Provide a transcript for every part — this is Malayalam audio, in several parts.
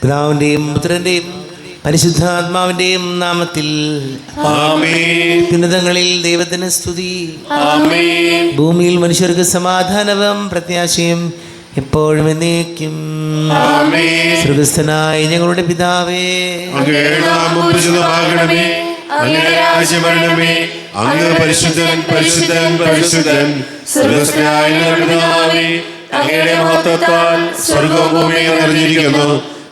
പിതാവിന്റെയും പുത്രന്റെയും പരിശുദ്ധാത്മാവിന്റെയും നാമത്തിൽ ആമേൻ. ഉന്നതങ്ങളിൽ ദൈവത്തിന് സ്തുതി. ആമേൻ. ഭൂമിയിൽ മനുഷ്യർക്ക് സമാധാനവും പ്രത്യാശയും എപ്പോഴും എന്നേക്കും. ആമേൻ. സ്വർഗ്ഗസ്ഥനായ ഞങ്ങളുടെ പിതാവേ, അങ്ങയുടെ നാമം പൂജിതമാകണമേ. അങ്ങയുടെ രാജ്യം വരണമേ. അങ്ങ് പരിശുദ്ധൻ പരിശുദ്ധൻ പരിശുദ്ധൻ. സ്വർഗ്ഗസ്ഥനായ ഞങ്ങളുടെ പിതാവേ, അങ്ങയുടെ മഹത്വത്താൽ സ്വർഗ്ഗവും ഭൂമിയും നിറഞ്ഞിരിക്കുന്നു.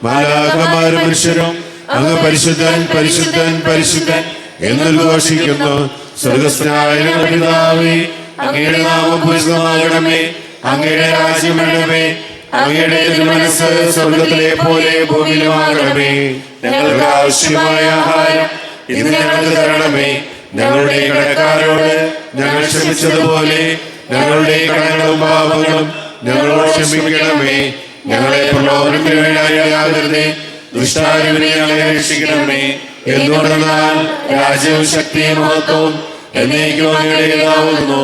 മാലാഖമാരും മനുഷ്യരും അങ്ങ് പരിശുദ്ധൻ പരിശുദ്ധൻ പരിശുദ്ധൻ എന്നുദ്ഘോഷിക്കുന്നു. സ്വർഗ്ഗസ്ഥനായ ഞങ്ങളുടെ പിതാവേ, അങ്ങയുടെ നാമം പൂജിതമാകണമേ. അങ്ങയുടെ രാജ്യം വരണമേ. അങ്ങയുടെ തിരുമനസ്സ് സ്വർഗ്ഗത്തിലെ പോലെ ഭൂമിയിലുമാകണമേ. ഞങ്ങൾക്ക് ആവശ്യമായ ആഹാരം ഇന്ന് ഞങ്ങൾക്ക് തരണമേ. ഞങ്ങളുടെ കടക്കാരോട് ഞങ്ങൾ ക്ഷമിച്ചതുപോലെ ഞങ്ങളുടെ കടങ്ങളും പാപങ്ങളും ഞങ്ങളോട് ക്ഷമിക്കണമേ. ഞങ്ങളെ പ്രലോഭനത്തിന് വീഴാതെ ദുഷ്ടാരൂപിനെ ഞങ്ങളെ രക്ഷിക്കണമേ. എന്തുകൊണ്ടെന്നാൽ രാജ്യവും ശക്തിയും മഹത്വവും എന്നേക്കും അങ്ങയുടേതാവുന്നു.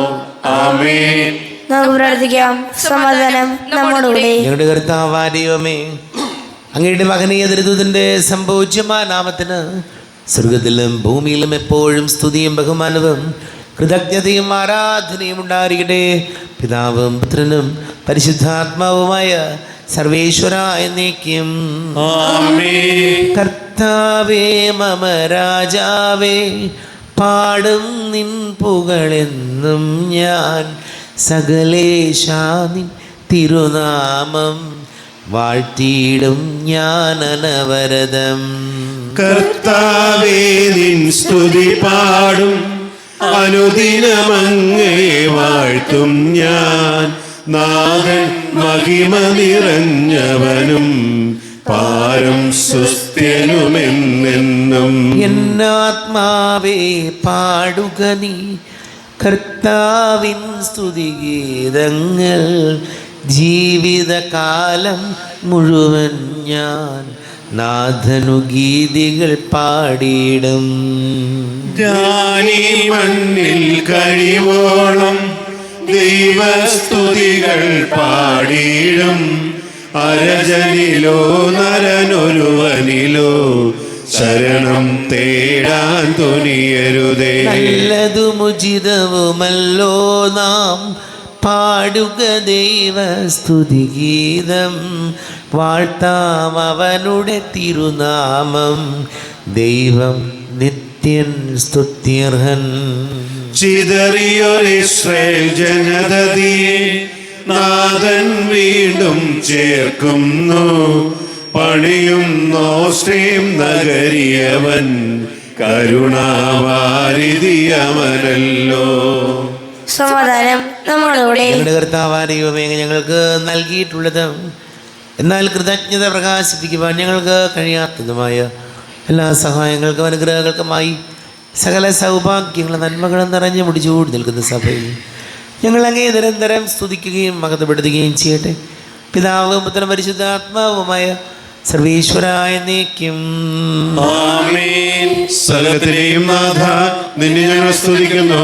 ആമേൻ. നമുക്ക് പ്രാർത്ഥിക്കാം. സമാധാനം നമ്മോടുകൂടെ. ഞങ്ങളുടെ കർത്താവായ ദൈവമേ, അങ്ങയുടെ മഹനീയ ദൂതന്റെ സംഭോജ്യമായ നാമത്തിന് സ്വർഗത്തിലും ഭൂമിയിലും എപ്പോഴും സ്തുതിയും ബഹുമാനവും കൃതജ്ഞതയും ആരാധനയും ഉണ്ടായിരിക്കട്ടെ. പിതാവും പുത്രനും പരിശുദ്ധാത്മാവുമായ സർവേശ്വര എന്നേക്കും. ആമേൻ. കർത്താവേ മമ രാജാവേ, പാടും നിൻ പുകളെന്നും ഞാൻ. സകലേശാ നിൻ തിരുനാമം വാഴ്ത്തിയിടും ഞാൻ അനവരതം. കർത്താവേ നിൻ സ്തുതി പാടും, അനുദിനമങ്ങേ വാഴ്ത്തും ഞാൻ. നാഥൻ മഹിമ നിറഞ്ഞവനും പാരം സുസ്ഥ്യനുമെന്നെന്നും. എന്നാത്മാവേ പാടുക നീ കർത്താവിൻ സ്തുതിഗീതങ്ങൾ. ജീവിതകാലം മുഴുവൻ ഞാൻ നാഥനു ഗീതികൾ പാടിയിടും. ഞാനീ മണ്ണിൽ കഴിവോളം ദൈവസ്തുതികൾ പാടിയിടും. അരജനിലോ നരനൊരുവനിലോ ശരണം തേടാൻ തുനിയരുതേ. നല്ലതുമുചിതവുമല്ലോ നാം പാടുക ദൈവസ്തുതിഗീതം. വാഴ്ത്താം അവനുടെ തിരുനാമം. ദൈവം നിത്യൻ സ്തുത്യർഹൻ. ചിതറിയൊരിസ്രായേൽ ജനതയെ നാഥൻ വീണ്ടും ചേർക്കുന്നു. പണിയുന്നോസ്ട്രീം നഗരിയവൻ കരുണാവാരിതിയമനല്ലോ. സമാധാനം നമ്മോടുകൂടെ. ഞങ്ങളുടെ കർത്താവായ ദൈവമേ, ഞങ്ങൾക്ക് നൽകിയിട്ടുള്ളത് എന്നാൽ കൃതജ്ഞത പ്രകാശിപ്പിക്കുവാൻ ഞങ്ങൾക്ക് കഴിയാത്തതുമായ എല്ലാ സഹായങ്ങൾക്കും അനുഗ്രഹങ്ങൾക്കുമായി സകല സൗഭാഗ്യങ്ങളും നന്മകളും നിറഞ്ഞു മുടിച്ചൂടി നിൽക്കുന്ന സഭയിൽ ഞങ്ങൾ അങ്ങേ നിരന്തരം സ്തുതിക്കുകയും മഹത്വപ്പെടുത്തുകയും ചെയ്യട്ടെ. പിതാവും പുത്രനും പരിശുദ്ധാത്മാവുമായ സർവേശ്വരായ എന്നേക്കും. ആമേൻ. സകലത്തിലെയും നാഥ, നിന്നെ ഞങ്ങൾ സ്തുതിക്കുന്നു.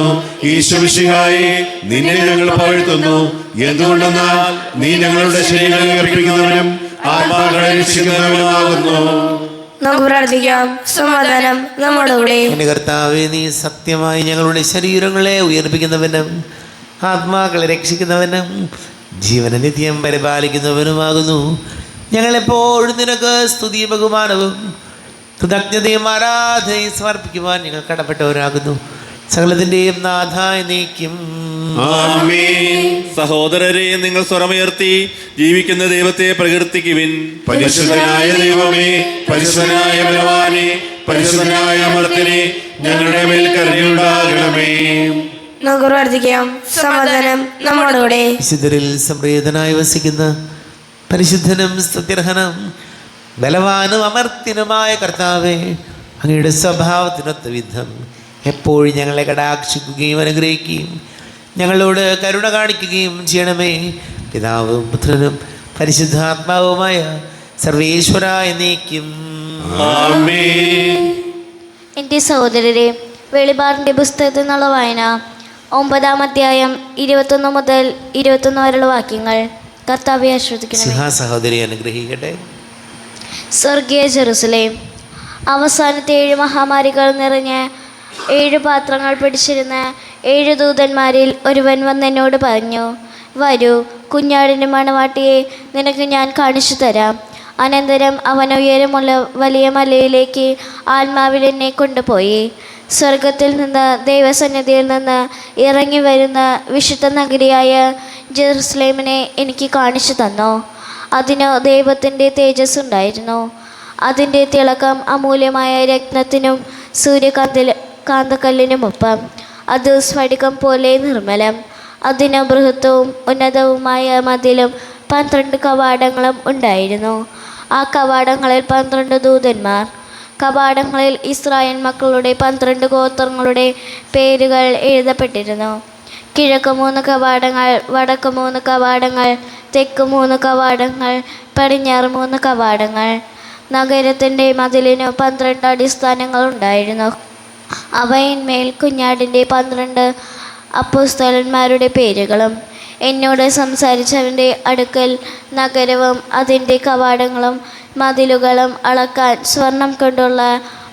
ഈശോമിശിഹായേ, നിന്നെ ഞങ്ങൾ പുകഴ്ത്തുന്നു. എന്തുകൊണ്ടെന്നാൽ നീ ഞങ്ങളുടെ ശരീരങ്ങളെ അർപ്പിക്കുന്നവനും ആത്മാക്കളെ രക്ഷിക്കുന്നവനുമാകുന്നു. നമുക്ക് പ്രാർത്ഥിക്കാം. സമാധാനം നമ്മോടുകൂടെ. എൻ്റെ കർത്താവേ, നീ സത്യമായി ഞങ്ങളുടെ ശരീരങ്ങളെ ഉയർപ്പിക്കുന്നവനും ആത്മാക്കളെ രക്ഷിക്കുന്നവനും ജീവന നിത്യം പരിപാലിക്കുന്നവനുമാകുന്നു. ഞങ്ങളെപ്പോഴും നിനക്ക് സ്തുതിയും ബഹുമാനവും കൃതജ്ഞതയും ആരാധനയും സമർപ്പിക്കുവാൻ ഞങ്ങൾ കടപ്പെട്ടവരാകുന്നു. സകലത്തിൻ്റെയും നാഥ എന്നേക്കും. ആമേൻ. സഹോദരരെ, നിങ്ങൾ സ്വരമുയർത്തി ജീവിക്കുന്ന ദൈവത്തെ പ്രകീർത്തിക്കുവിൻ. പരിശുദ്ധനായ ദൈവമേ, പരിശുദ്ധനായ ബലവാനേ, പരിശുദ്ധനായ അമർത്തിനെ ഞങ്ങളുടെ മേൽ കരുണയുണ്ടാകണമേ. നമുക്ക് പ്രാർത്ഥിക്കാം. സമാധാനം നമ്മോടുകൂടെ. വിശുദ്ധരിൽ സംപ്രീതനായി വസിക്കുന്ന പരിശുദ്ധനും സ്തുത്യർഹനും ബലവാനും അമർത്യനുമായ കർത്താവേ, അങ്ങയുടെ സ്വഭാവത്തിനൊത്ത വിധം എപ്പോഴും ഞങ്ങളെ കടാക്ഷിക്കുകയും അനുഗ്രഹിക്കുകയും ഞങ്ങളോട് കരുണ കാണിക്കുകയും ചെയ്യണമേ. പിതാവും പുത്രനും പരിശുദ്ധാത്മാവുമായ സർവേശ്വര എന്നേക്കും. ആമേൻ. എൻ്റെ സഹോദരരെ, വെളിപാടിൻ്റെ പുസ്തകത്തിൽ നിന്നുള്ള വായന 9-ാം അധ്യായം 21 മുതൽ 21 വരെയുള്ള വാക്യങ്ങൾ. കർത്താവെ ആശ്രദിക്കണം. സഹോദരി അനുഗ്രഹിക്കട്ടെ. സ്വർഗീയ ജെറുസലേം. അവസാനത്തെ 7 മഹാമാരികൾ നിറഞ്ഞ് 7 പാത്രങ്ങൾ പിടിച്ചിരുന്ന 7 ദൂതന്മാരിൽ ഒരുവൻ വന്നെന്നോട് പറഞ്ഞു, വരൂ, കുഞ്ഞാടിൻ്റെ മണവാട്ടിയെ നിനക്ക് ഞാൻ കാണിച്ചു തരാം. അനന്തരം അവൻ ഉയരമുള്ള വലിയ മലയിലേക്ക് ആത്മാവിൽ എന്നെ കൊണ്ടുപോയി. സ്വർഗത്തിൽ നിന്ന്, ദൈവസന്നിധിയിൽ നിന്ന് ഇറങ്ങി വരുന്ന വിശുദ്ധ നഗരിയായ ജെറുസലേമിനെ എനിക്ക് കാണിച്ചു തന്നു. അതിന് ദൈവത്തിൻ്റെ തേജസ് ഉണ്ടായിരുന്നു. അതിൻ്റെ തിളക്കം അമൂല്യമായ രത്നത്തിനും കാന്തക്കല്ലിനുമൊപ്പം. അത് സ്ഫടികം പോലെ നിർമ്മലം. അതിന് ബൃഹത്വവും ഉന്നതവുമായ മതിലും 12 കവാടങ്ങളും ഉണ്ടായിരുന്നു. ആ കവാടങ്ങളിൽ 12 ദൂതന്മാർ. കവാടങ്ങളിൽ ഇസ്രായേൽ മക്കളുടെ 12 ഗോത്രങ്ങളുടെ പേരുകൾ എഴുതപ്പെട്ടിരുന്നു. കിഴക്ക് 3 കവാടങ്ങൾ, വടക്ക് 3 കവാടങ്ങൾ, തെക്ക് 3 കവാടങ്ങൾ, പടിഞ്ഞാറ് 3 കവാടങ്ങൾ. നഗരത്തിൻ്റെ മതിലിന് 12 അടിസ്ഥാനങ്ങൾ ഉണ്ടായിരുന്നു. അവയിന്മേൽ കുഞ്ഞാടിൻ്റെ 12 അപ്പോസ്തലന്മാരുടെ പേരുകളും. എന്നോട് സംസാരിച്ചവൻ്റെ അടുക്കൽ നഗരവും അതിൻ്റെ കവാടങ്ങളും മതിലുകളും അളക്കാൻ സ്വർണം കൊണ്ടുള്ള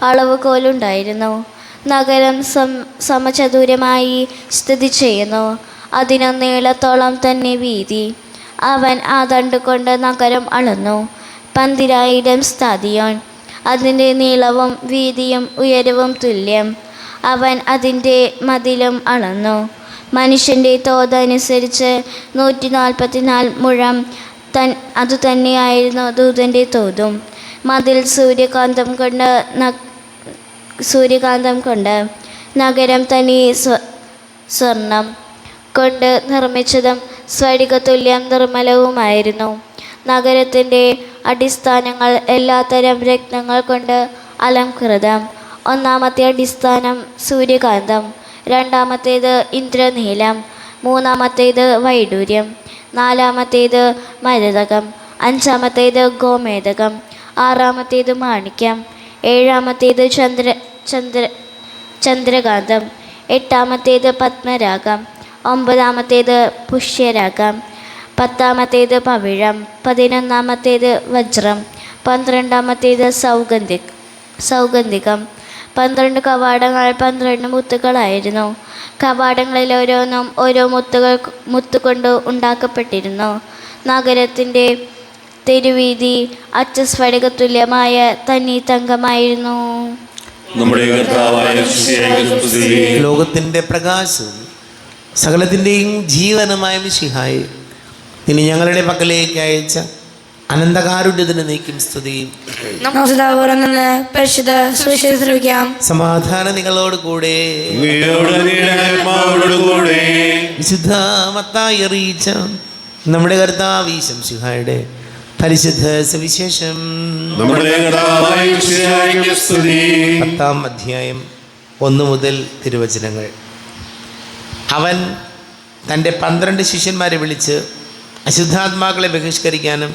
അളവുകോലുണ്ടായിരുന്നു. നഗരം സമചതുരമായി സ്ഥിതി ചെയ്യുന്നു. അതിന് നീളത്തോളം തന്നെ വീതി. അവൻ ആ ദണ്ടുകൊണ്ട് നഗരം അളന്നു. 12,000 സ്താദിയോൻ. അതിൻ്റെ നീളവും വീതിയും ഉയരവും തുല്യം. അവൻ അതിൻ്റെ മതിലും അളന്നു. മനുഷ്യൻ്റെ തോതനുസരിച്ച് 144 മുഴം അതുതന്നെയായിരുന്നു ദൂതൻ്റെ തോതും. മതിൽ സൂര്യകാന്തം കൊണ്ട് നഗരം തനി സ്വർണം കൊണ്ട് നിർമ്മിച്ചതും സ്ഫടികതുല്യം നിർമ്മലവുമായിരുന്നു. നഗരത്തിൻ്റെ അടിസ്ഥാനങ്ങൾ എല്ലാത്തരം രത്നങ്ങൾ കൊണ്ട് അലംകൃതം. ഒന്നാമത്തെ അടിസ്ഥാനം സൂര്യകാന്തം, രണ്ടാമത്തേത് ഇന്ദ്രനീലം, മൂന്നാമത്തേത് വൈഡൂര്യം, നാലാമത്തേത് മരതകം, അഞ്ചാമത്തേത് ഗോമേതകം, ആറാമത്തേത് മാണിക്യം, ഏഴാമത്തേത് ചന്ദ്രകാന്തം, എട്ടാമത്തേത് പത്മരാഗം, ഒമ്പതാമത്തേത് പുഷ്യരാഗം, പത്താമത്തേത് പവിഴം, 11ാമത്തേത് വജ്രം, 12ാമത്തേത് സൗഗന്ധികം. 12 കവാടങ്ങൾ 12 മുത്തുകളായിരുന്നു. കവാടങ്ങളിൽ ഓരോന്നും ഓരോ മുത്തുകൊണ്ട് ഉണ്ടാക്കപ്പെട്ടിരുന്നു. നഗരത്തിൻ്റെ തെരുവീതി അച്ചസ്ഫടികതുല്യമായ തനി തങ്കമായിരുന്നു. ലോകത്തിൻ്റെ പ്രകാശവും സകലത്തിൻ്റെയും ജീവനുമായ മിശിഹായെ, ഇനി ഞങ്ങളുടെ പക്കലേക്ക് അയച്ച അനന്തകാരുണ്യത്തിന് നീക്കും സ്തുതിയും. പരിശുദ്ധ സുവിശേഷം ശ്രവിക്കാം. സമാധാനം നിങ്ങളോട് കൂടെ. വിശുദ്ധ മത്തായി അറിയിച്ച നമ്മുടെ കർത്താവ് ശംസിഹായുടെ പരിശുദ്ധ സുവിശേഷം 10-ാം അധ്യായം 1 മുതൽ തിരുവചനങ്ങൾ. അവൻ തൻ്റെ 12 ശിഷ്യന്മാരെ വിളിച്ച് അശുദ്ധാത്മാക്കളെ ബഹിഷ്കരിക്കാനും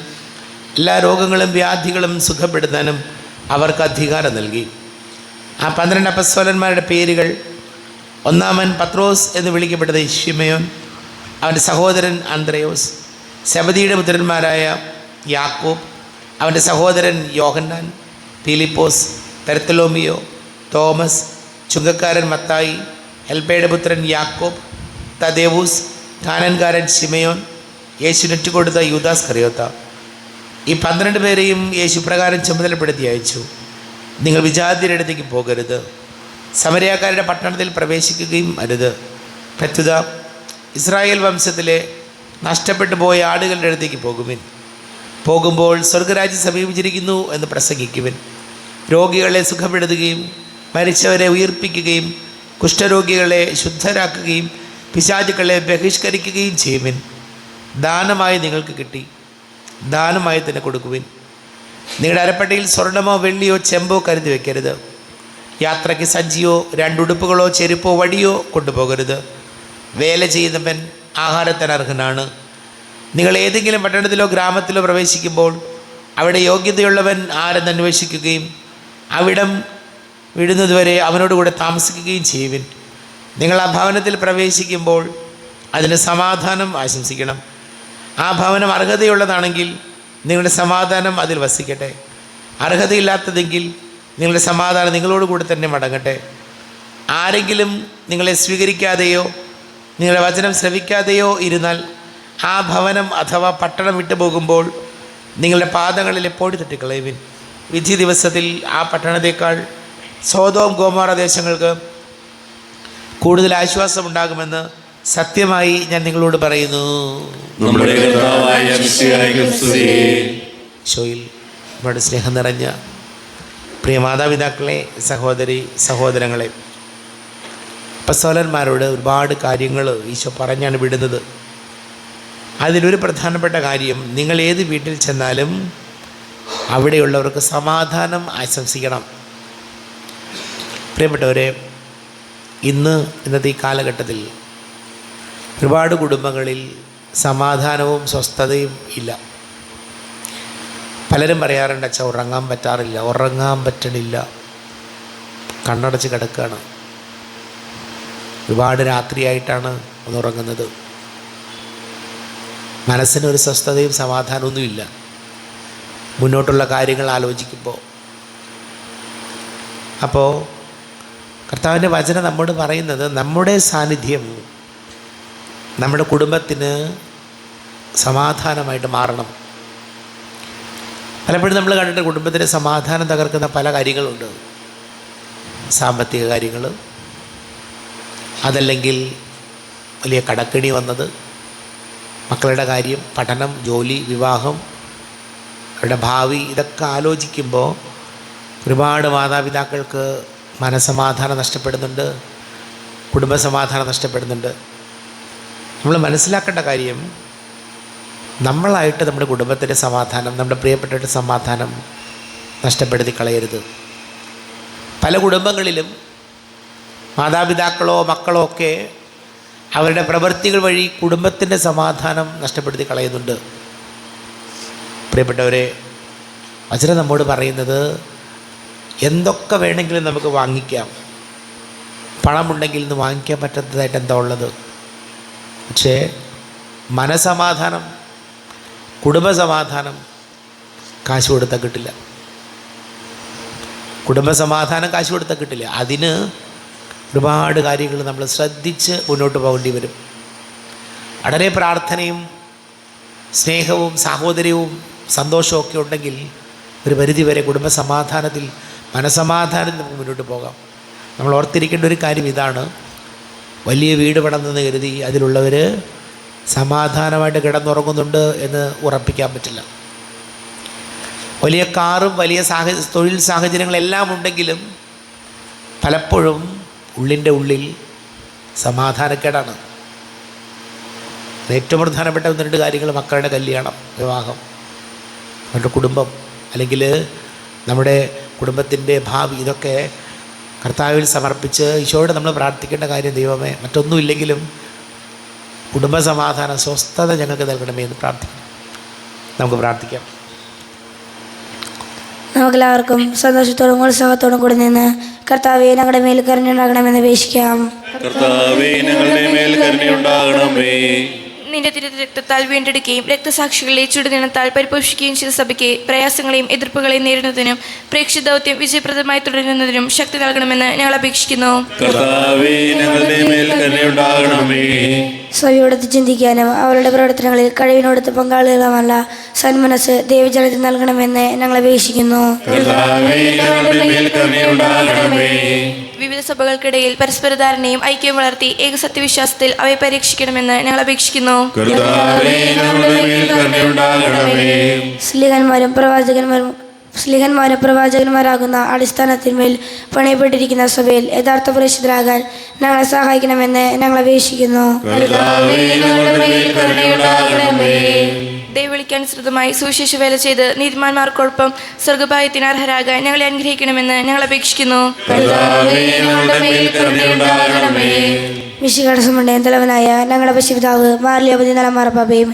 എല്ലാ രോഗങ്ങളും വ്യാധികളും സുഖപ്പെടുത്താനും അവർക്ക് അധികാരം നൽകി. ആ 12 അപ്പസ്തോലന്മാരുടെ പേരുകൾ: ഒന്നാമൻ പത്രോസ് എന്ന് വിളിക്കപ്പെട്ടത് ശിമയോൻ, അവൻ്റെ സഹോദരൻ അന്ത്രയോസ്, സെബദിയുടെ പുത്രന്മാരായ യാക്കോബ്, അവൻ്റെ സഹോദരൻ യോഹന്നാൻ, ഫിലിപ്പോസ്, ബർത്തലോമിയോ, തോമസ്, ചുങ്കക്കാരൻ മത്തായി, എൽബയുടെ പുത്രൻ യാക്കോബ്, തദേവൂസ്, കാനൻകാരൻ ശിമയോൻ, യേശു നെറ്റുകൊടുത്ത യൂദാസ് കറിയോത്ത. ഈ 12 പേരെയും യേശു പ്രകാരം ചുമതലപ്പെടുത്തി അയച്ചു: നിങ്ങൾ വിജാതിയുടെ അടുത്തേക്ക് പോകരുത്, സമരയാക്കാരുടെ പട്ടണത്തിൽ പ്രവേശിക്കുകയും അരുത്. പ്രത്യുത ഇസ്രായേൽ വംശത്തിലെ നഷ്ടപ്പെട്ടു പോയ ആടുകളുടെ അടുത്തേക്ക് പോകുമ്പോൾ സ്വർഗരാജ്യം സമീപിച്ചിരിക്കുന്നു എന്ന് പ്രസംഗിക്കുവിൻ. രോഗികളെ സുഖപ്പെടുത്തുകയും മരിച്ചവരെ ഉയർപ്പിക്കുകയും കുഷ്ഠരോഗികളെ ശുദ്ധരാക്കുകയും പിശാചുക്കളെ ബഹിഷ്കരിക്കുകയും ചെയ്യുവിൻ. ദാനമായി നിങ്ങൾക്ക് കിട്ടി, ദാനമായി തന്നെ കൊടുക്കുവിൻ. നിങ്ങളുടെ അരപ്പട്ടയിൽ സ്വർണ്ണമോ വെള്ളിയോ ചെമ്പോ കരുതി വയ്ക്കരുത്. യാത്രയ്ക്ക് സഞ്ചിയോ 2 ഉടുപ്പുകളോ ചെരുപ്പോ വടിയോ കൊണ്ടുപോകരുത്. വേല ചെയ്യുന്നവൻ ആഹാരത്തിന് അർഹനാണ്. നിങ്ങൾ ഏതെങ്കിലും പട്ടണത്തിലോ ഗ്രാമത്തിലോ പ്രവേശിക്കുമ്പോൾ അവിടെ യോഗ്യതയുള്ളവൻ ആരെന്ന് അന്വേഷിക്കുകയും അവിടം വിടുന്നതുവരെ അവനോടുകൂടെ താമസിക്കുകയും ചെയ്യുവിൻ. നിങ്ങൾ ആ ഭവനത്തിൽ പ്രവേശിക്കുമ്പോൾ അതിന് സമാധാനം ആശംസിക്കണം. ആ ഭവനം അർഹതയുള്ളതാണെങ്കിൽ നിങ്ങളുടെ സമാധാനം അതിൽ വസിക്കട്ടെ. അർഹതയില്ലാത്തതെങ്കിൽ നിങ്ങളുടെ സമാധാനം നിങ്ങളോട് കൂടി തന്നെ മടങ്ങട്ടെ. ആരെങ്കിലും നിങ്ങളെ സ്വീകരിക്കാതെയോ നിങ്ങളുടെ വചനം ശ്രവിക്കാതെയോ ഇരുന്നാൽ ആ ഭവനം അഥവാ പട്ടണം വിട്ടു പോകുമ്പോൾ നിങ്ങളുടെ പാദങ്ങളിൽ എപ്പോഴും തട്ടിക്കളയുവിൻ. വിധി ദിവസത്തിൽ ആ പട്ടണത്തേക്കാൾ സോദോം ഗോമോറ ദേശങ്ങൾക്ക് കൂടുതൽ ആശ്വാസമുണ്ടാകുമെന്ന് സത്യമായി ഞാൻ നിങ്ങളോട് പറയുന്നു. നമ്മുടെ കർത്താവായ മിശിഹായ്ക്ക് സ്തുതി. ഈശോയിൽ നമ്മുടെ സ്നേഹം നിറഞ്ഞ പ്രിയ മാതാപിതാക്കളെ, സഹോദരി സഹോദരങ്ങളെ, അപ്പസ്തോലന്മാരോട് ഒരുപാട് കാര്യങ്ങൾ ഈശോ പറഞ്ഞാണ് വിടുന്നത്. അതിലൊരു പ്രധാനപ്പെട്ട കാര്യം, നിങ്ങൾ ഏത് വീട്ടിൽ ചെന്നാലും അവിടെയുള്ളവർക്ക് സമാധാനം ആശംസിക്കണം. പ്രിയപ്പെട്ടവരെ, ഇന്നത്തെ ഈ കാലഘട്ടത്തിൽ ഒരുപാട് കുടുംബങ്ങളിൽ സമാധാനവും സ്വസ്ഥതയും ഇല്ല. പലരും പറയാറുണ്ട്, അച്ഛാ ഉറങ്ങാൻ പറ്റാറില്ല, ഉറങ്ങാൻ പറ്റണില്ല, കണ്ണടച്ച് കിടക്കുകയാണ്, ഒരുപാട് രാത്രിയായിട്ടാണ് ഒന്ന് ഉറങ്ങുന്നത്, മനസ്സിനൊരു സ്വസ്ഥതയും സമാധാനമൊന്നുമില്ല മുന്നോട്ടുള്ള കാര്യങ്ങൾ ആലോചിക്കുമ്പോൾ. അപ്പോൾ കർത്താവിൻ്റെ വചനം നമ്മോട് പറയുന്നത്, നമ്മുടെ സാന്നിധ്യം നമ്മുടെ കുടുംബത്തിന് സമാധാനമായിട്ട് മാറണം. പലപ്പോഴും നമ്മൾ കണ്ടിട്ട് കുടുംബത്തിൻ്റെ സമാധാനം തകർക്കുന്ന പല കാര്യങ്ങളുണ്ട്. സാമ്പത്തിക കാര്യങ്ങൾ, അതല്ലെങ്കിൽ വലിയ കടക്കെണി വന്നത്, മക്കളുടെ കാര്യം, പഠനം, ജോലി, വിവാഹം, അവരുടെ ഭാവി, ഇതൊക്കെ ആലോചിക്കുമ്പോൾ ഒരുപാട് മാതാപിതാക്കൾക്ക് മനസ്സമാധാനം നഷ്ടപ്പെടുന്നുണ്ട്, കുടുംബസമാധാനം നഷ്ടപ്പെടുന്നുണ്ട്. നമ്മൾ മനസ്സിലാക്കേണ്ട കാര്യം, നമ്മളായിട്ട് നമ്മുടെ കുടുംബത്തിൻ്റെ സമാധാനം, നമ്മുടെ പ്രിയപ്പെട്ടവരുടെ സമാധാനം നഷ്ടപ്പെടുത്തി കളയരുത്. പല കുടുംബങ്ങളിലും മാതാപിതാക്കളോ മക്കളോ ഒക്കെ അവരുടെ പ്രവൃത്തികൾ വഴി കുടുംബത്തിൻ്റെ സമാധാനം നഷ്ടപ്പെടുത്തി കളയുന്നുണ്ട്. പ്രിയപ്പെട്ടവരെ, വചനം നമ്മോട് പറയുന്നത്, എന്തൊക്കെ വേണമെങ്കിലും നമുക്ക് വാങ്ങിക്കാം, പണമുണ്ടെങ്കിൽ ഇന്ന് വാങ്ങിക്കാൻ പറ്റാത്തതായിട്ട് എന്താ ഉള്ളത്? പക്ഷേ മനസമാധാനം, കുടുംബസമാധാനം കാശ് കൊടുത്താൽ കിട്ടില്ല. കുടുംബസമാധാനം കാശ് കൊടുത്താൽ കിട്ടില്ല. അതിന് ഒരുപാട് കാര്യങ്ങൾ നമ്മൾ ശ്രദ്ധിച്ച് മുന്നോട്ട് പോകേണ്ടി വരും. വളരെ പ്രാർത്ഥനയും സ്നേഹവും സാഹോദര്യവും സന്തോഷവും ഒക്കെ ഉണ്ടെങ്കിൽ ഒരു പരിധിവരെ കുടുംബസമാധാനത്തിൽ, മനസമാധാനത്തിൽ നമുക്ക് മുന്നോട്ട് പോകാം. നമ്മൾ ഓർത്തിരിക്കേണ്ട ഒരു കാര്യം ഇതാണ്, വലിയ വീട് പണിതെന്ന് കരുതി അതിലുള്ളവർ സമാധാനമായിട്ട് കിടന്നുറങ്ങുന്നുണ്ട് എന്ന് ഉറപ്പിക്കാൻ പറ്റില്ല. വലിയ കാറും വലിയ തൊഴിൽ സാഹചര്യങ്ങളെല്ലാം ഉണ്ടെങ്കിലും പലപ്പോഴും ഉള്ളിൻ്റെ ഉള്ളിൽ സമാധാനക്കേടാണ്. ഏറ്റവും പ്രധാനപ്പെട്ട 1-2 കാര്യങ്ങൾ, മക്കളുടെ കല്യാണം, വിവാഹം, അവരുടെ കുടുംബം, അല്ലെങ്കിൽ നമ്മുടെ കുടുംബത്തിൻ്റെ ഭാവി, ഇതൊക്കെ കർത്താവിൽ സമർപ്പിച്ച് ഈശോയോട് നമ്മൾ പ്രാർത്ഥിക്കേണ്ട കാര്യം, ദൈവമേ മറ്റൊന്നുമില്ലെങ്കിലും കുടുംബസമാധാനം, സ്വസ്ഥത ഞങ്ങൾക്ക് നൽകണമേ എന്ന് പ്രാർത്ഥിക്കണം. നമുക്ക് പ്രാർത്ഥിക്കാം. നമുക്കെല്ലാവർക്കും സന്തോഷത്തോടും ഉത്സാഹത്തോടും കൂടി നിന്ന് കർത്താവെ ഞങ്ങളുടെ മേൽ കരുണയുണ്ടാകണമെന്ന് അപേക്ഷിക്കാം. കർത്താവേ, ഞങ്ങളുടെ മേൽ കരുണയുണ്ടാകണമേ. നിന്റെ രക്തത്താൽ വീണ്ടെടുക്കുകയും രക്തസാക്ഷികളെ ചുടുനിണത്താൽ പരിപോഷിക്കുകയും ചെയ്ത സഭയ്ക്ക് പ്രയാസങ്ങളെയും എതിർപ്പുകളെയും നേരിടുന്നതിനും പ്രേക്ഷിത ദൗത്യം വിജയപ്രദമായി തുടരുന്നതിനും ശക്തി നൽകണമെന്ന് ഞങ്ങൾ അപേക്ഷിക്കുന്നു. കർത്താവേ, ഞങ്ങളുടെ മേൽ കരുണയുണ്ടാകണമേ. സഭയോടൊത്ത് ചിന്തിക്കാനും അവരുടെ പ്രവർത്തനങ്ങളിൽ കഴിവിനോടത്ത് പങ്കാളികളുമല്ല സന്മനസ് ദൈവജനത്തിൽ നൽകണമെന്ന് ഞങ്ങൾ അപേക്ഷിക്കുന്നു. കർത്താവേ, ഞങ്ങളുടെ മേൽ കരുണയുണ്ടാകണമേ. വിവിധ സഭകൾക്കിടയിൽ പരസ്പര ധാരണയും ഐക്യം വളർത്തി ഏകസത്യവിശ്വാസത്തിൽ അവയെ പരീക്ഷിക്കണമെന്ന് ഞങ്ങൾ അപേക്ഷിക്കുന്നു. കർത്താവേ, ഞങ്ങളുടെ മേൽ കരുണയുണ്ടാകണമേ. സ്ലീഹന്മാരും പ്രവാചകന്മാരാകുന്ന അടിസ്ഥാനത്തിന്മേൽ പണിയപ്പെട്ടിരിക്കുന്ന സഭയിൽ യഥാർത്ഥ പരിശുദ്ധരാകാൻ ഞങ്ങളെ സഹായിക്കണമെന്ന് ഞങ്ങൾ അപേക്ഷിക്കുന്നു. കർത്താവേ, ഞങ്ങളുടെ മേൽ കരുണയുണ്ടാകണമേ. ദൈവവിളിക്കനുസൃതമായി സുവിശേഷ വേല ചെയ്ത് നീതിമാന്മാർക്കൊപ്പം സ്വർഗഭാഗ്യത്തിന് അർഹരാകാൻ ഞങ്ങളെ അനുഗ്രഹിക്കണമെന്ന് ഞങ്ങൾ അപേക്ഷിക്കുന്നു. കർത്താവേ, ഞങ്ങളുടെ മേൽ കരുണയുണ്ടാകണമേ. വിശുദ്ധ തലവനായ ഞങ്ങളുടെ പശുപിതാവ് മാർലിയോപതി നലമാറപ്പാപ്പയും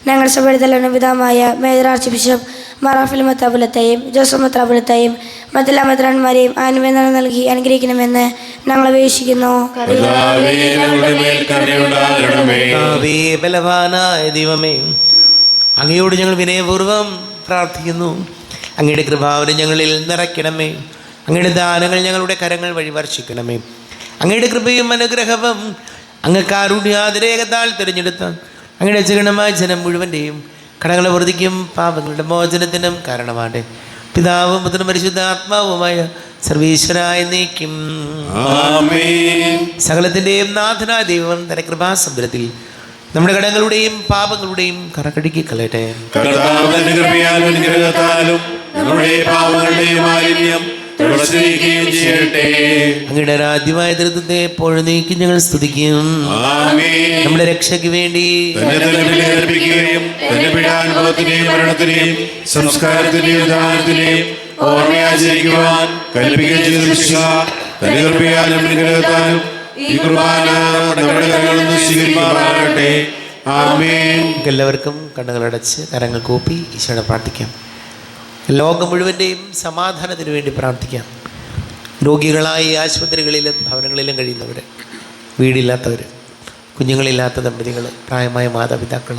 ഞങ്ങളുടെ സഭയുടെ തലവനും പിതാവായ മേജർ ആർച്ച് ബിഷപ്പ് മാറാഫിൽ മത്താപുലത്തെയും ജോസഫ് മത്താപുലത്തെയും മറ്റെല്ലാ മെത്രാന്മാരെയും ആനുവേദനം നൽകി അനുഗ്രഹിക്കണമെന്ന് ഞങ്ങൾ അപേക്ഷിക്കുന്നു. കർത്താവേ, ഞങ്ങളുടെ മേൽ കരുണയുണ്ടാകണമേ. ബലവാനായ ദൈവമേ, അങ്ങയോട് ഞങ്ങൾ വിനയപൂർവ്വം പ്രാർത്ഥിക്കുന്നു. അങ്ങയുടെ കൃപാവനം ഞങ്ങളിൽ നിറയ്ക്കണമേ. അങ്ങയുടെ ദാനങ്ങൾ ഞങ്ങളുടെ കരങ്ങൾ വഴി വർഷിക്കണമേ. അങ്ങയുടെ കൃപയും അനുഗ്രഹവും അങ്ങ് കാരുണ്യാതിരേകത്താൽ തിരഞ്ഞെടുത്ത അങ്ങയുടെ ജഗണമായ ജനം മുഴുവൻ്റെയും കടങ്ങളെ വൃദ്ധിക്കും പാപങ്ങളുടെ മോചനത്തിനും കാരണമാട്ടെ. പിതാവും പുത്രനും പരിശുദ്ധാത്മാവുമായ സർവീശ്വരായ നീക്കും. സകലത്തിൻ്റെയും നാഥനായ ദൈവം തന്റെ കൃപാസമുദ്രത്തിൽ നമ്മുടെ കടങ്ങളുടെയും പാപങ്ങളുടെയും കറകടുക്കി കളയട്ടെ. അങ്ങയുടെ ആദ്യമായ ദൃഢത്തെ എപ്പോഴും നീക്കി ഞങ്ങൾ സ്തുതിക്കും. നമ്മുടെ രക്ഷയ്ക്ക് വേണ്ടി മരണത്തിനെയും സംസ്കാരത്തിന്റെയും ദാനത്തിനെയും ഓർമ്മയാചരിക്കുവാൻ കൽപ്പിക്കുകയും ഈ കുർബാന നമ്മുടെ കരങ്ങളിൽ നിന്ന് സ്വീകരിക്കുമാറാകട്ടെ. ആമേൻ. എല്ലാവർക്കും കണ്ണുകളടച്ച് കരങ്ങൾ കൂപ്പി ഈശോയോട് പ്രാർത്ഥിക്കാം. ലോകം മുഴുവൻ്റെയും സമാധാനത്തിന് വേണ്ടി പ്രാർത്ഥിക്കാം. രോഗികളായി ആശുപത്രികളിലും ഭവനങ്ങളിലും കഴിയുന്നവർ, വീടില്ലാത്തവർ, കുഞ്ഞുങ്ങളില്ലാത്ത ദമ്പതികൾ, പ്രായമായ മാതാപിതാക്കൾ,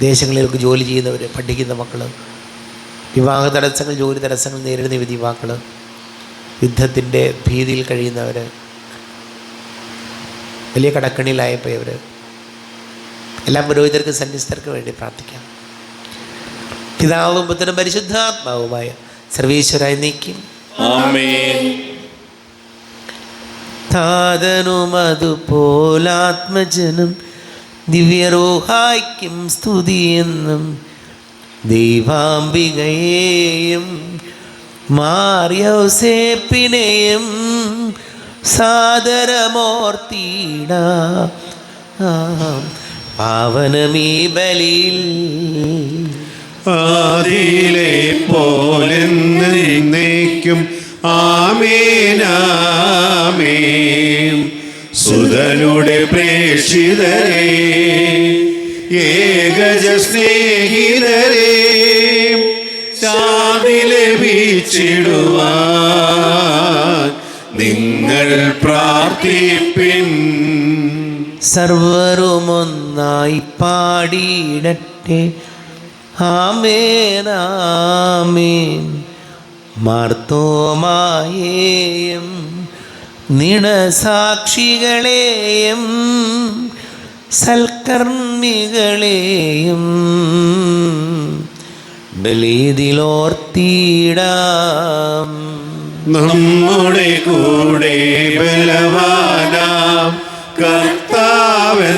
ദേശങ്ങളിലൊക്കെ ജോലി ചെയ്യുന്നവർ, പഠിക്കുന്ന മക്കൾ, വിവാഹ തടസ്സങ്ങൾ, ജോലി തടസ്സങ്ങൾ നേരിടുന്ന യുവാക്കൾ, യുദ്ധത്തിൻ്റെ ഭീതിയിൽ കഴിയുന്നവർ, വലിയ കടക്കണിയിലായപ്പോയവർ, എല്ലാ പുരോഹിതർക്ക് സന്യസ്തർക്ക് വേണ്ടി പ്രാർത്ഥിക്കാം. പിതാവും പുത്രനും പരിശുദ്ധാത്മാവുമായ സർവീശ്വരായി നീക്കും. താതനും അതുപോലാത്മജനും ദിവ്യരൂഹായ്ക്കും സ്തുതിയെന്നും ദൈവാംബികയെയും മാർയൗസേപ്പിനെയും സാദരമോർത്തിട പാവനമീ ബലിയിൽ ആദിയിലെ പോലെന്നേക്കും. ആമേനാമേൻ. സുതനുടെ പ്രേക്ഷിതരേ, ഏകജ സ്നേഹിതരേ, ശാന്തി ലഭിച്ചിടുവാൻ നിങ്ങൾ പ്രാർത്ഥിപ്പിൻ. സർവരുമൊന്നായി പാടിയിടട്ടെ. ആമേൻ ആമേൻ. മാർത്തോമായേയും നിണസാക്ഷികളെയും സൽക്കർമ്മികളെയും ബലിയിലോർത്തിടാം. നമ്മുടെ കൂടെ ബലവാനാം കർത്താവെന്നേക്കും.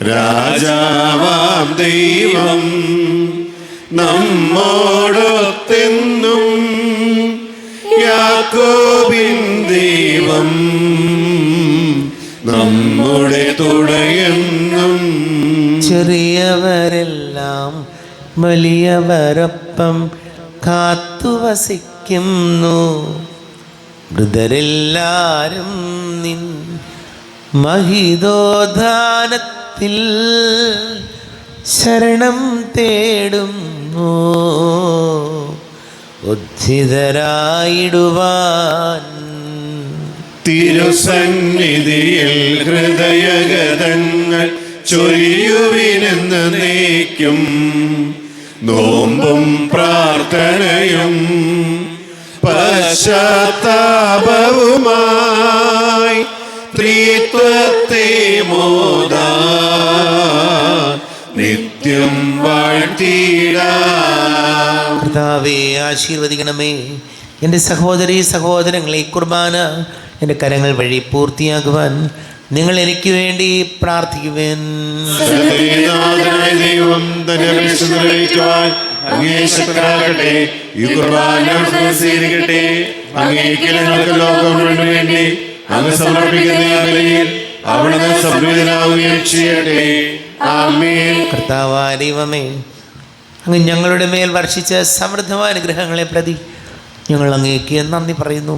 രാജാവാം ദൈവം നമ്മോടൊത്തെന്നും. യാക്കോബിൻ ദൈവം നമ്മുടെ തുടയെന്നും. ചെറിയവരെല്ലാം വലിയവരൊപ്പം കാത്തുവസിക്കുന്നു. മൃതരെല്ലാരും നിൻ മഹിതോദ്ധാനത്തിൽ ശരണം തേടുന്നു. ഉദ്ധിതരായിടുവാൻ തിരുസന്നിധിയിൽ ഹൃദയഗതങ്ങൾ ചൊരിയുവിനെന്ന് നീക്കും. നോമ്പും പ്രാർത്ഥനയും പശ്ചാത്താപവുമായി ത്രിത്വത്തെ മോദാ നിത്യം വാഴ്ത്തിടാം. കർത്താവേ, ആശീർവദിക്കണമേ. എൻ്റെ സഹോദരീ സഹോദരങ്ങളെ, കുർബാന എൻ്റെ കരങ്ങൾ വഴി പൂർത്തിയാക്കുവാൻ നിങ്ങൾ എനിക്ക് വേണ്ടി പ്രാർത്ഥിക്കുവാൻ. ദൈവം തന്റെ അപേക്ഷ നിറവേറ്റുവാൻ അങ്ങേ ശക്തനാകട്ടെ. ഈ കുർബാന സ്വീകരിക്കട്ടെ. അങ്ങേക്ക് ഞങ്ങൾക്ക് ലോകം മുഴുവന് വേണ്ടി അങ്ങ് സമർപ്പിക്കുന്ന ഈ ബലിയിൽ അവിടുന്ന് സംപ്രീതനാവുകയും ചെയ്യട്ടെ. ആമേൻ. കർത്താവായ ദൈവമേ, അങ്ങ് ഞങ്ങളുടെ മേൽ വർഷിച്ച സമൃദ്ധമായ അനുഗ്രഹങ്ങളെ പ്രതി ഞങ്ങൾ അങ്ങേക്ക് നന്ദി പറയുന്നു.